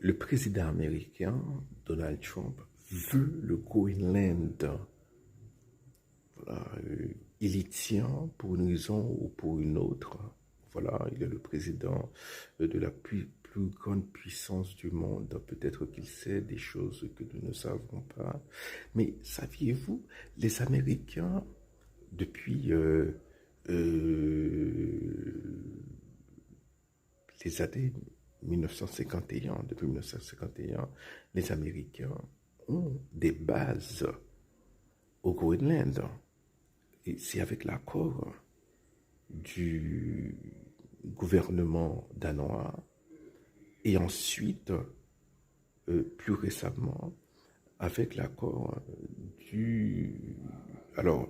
Le président américain, Donald Trump, veut le Groenland. Voilà, il y tient pour une raison ou pour une autre. Voilà, il est le président de la plus grande puissance du monde. Peut-être qu'il sait des choses que nous ne savons pas. Mais saviez-vous, les Américains, depuis les années 1951, depuis 1951, les Américains ont des bases au Groenland. Et c'est avec l'accord du gouvernement danois et ensuite, plus récemment, avec l'accord du... Alors,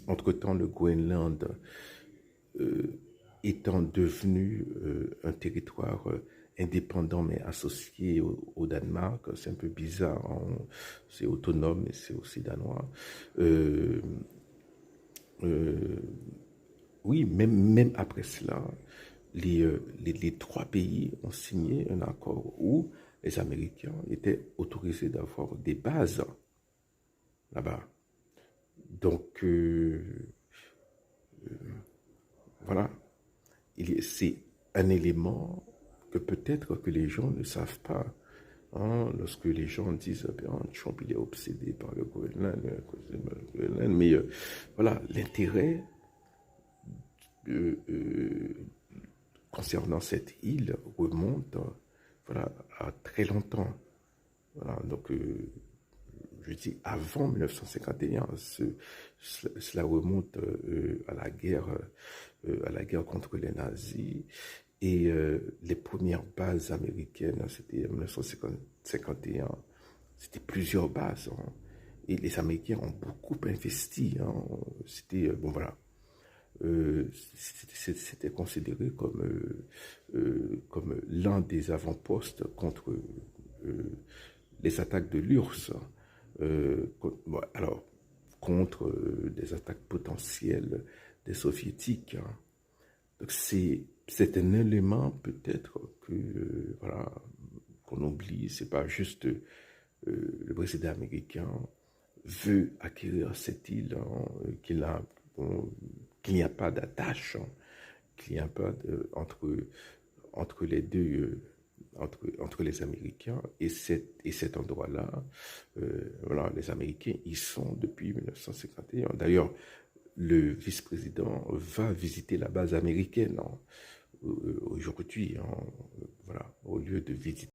entre-temps, le Groenland étant devenu un territoire indépendant mais associé au Danemark, c'est un peu bizarre, hein? C'est autonome mais c'est aussi danois. Euh, euh, oui, même après cela, les trois pays ont signé un accord où les Américains étaient autorisés d'avoir des bases là-bas. Donc, voilà, c'est un élément que peut-être que les gens ne savent pas. Hein, lorsque les gens disent Trump il est obsédé par le Groenland, mais voilà, l'intérêt concernant cette île remonte voilà, à très longtemps. Voilà, donc, je dis avant 1951, cela remonte à la guerre contre les nazis. Et les premières bases américaines, c'était en 1951, c'était plusieurs bases. Hein, et les Américains ont beaucoup investi. Hein, c'était, bon voilà, c'était considéré comme l'un des avant-postes contre les attaques de l'URSS. Bon, alors, contre des attaques potentielles des soviétiques. Hein. Donc c'est un élément peut-être que voilà qu'on oublie. C'est pas juste le président américain veut acquérir cette île, hein, qu'il n'y a pas d'attache, hein, qu'il n'y a pas entre les deux. Entre les Américains et cet endroit-là, voilà, les Américains y sont depuis 1951. D'ailleurs, le vice-président va visiter la base américaine, hein, aujourd'hui, hein, voilà, au lieu de visiter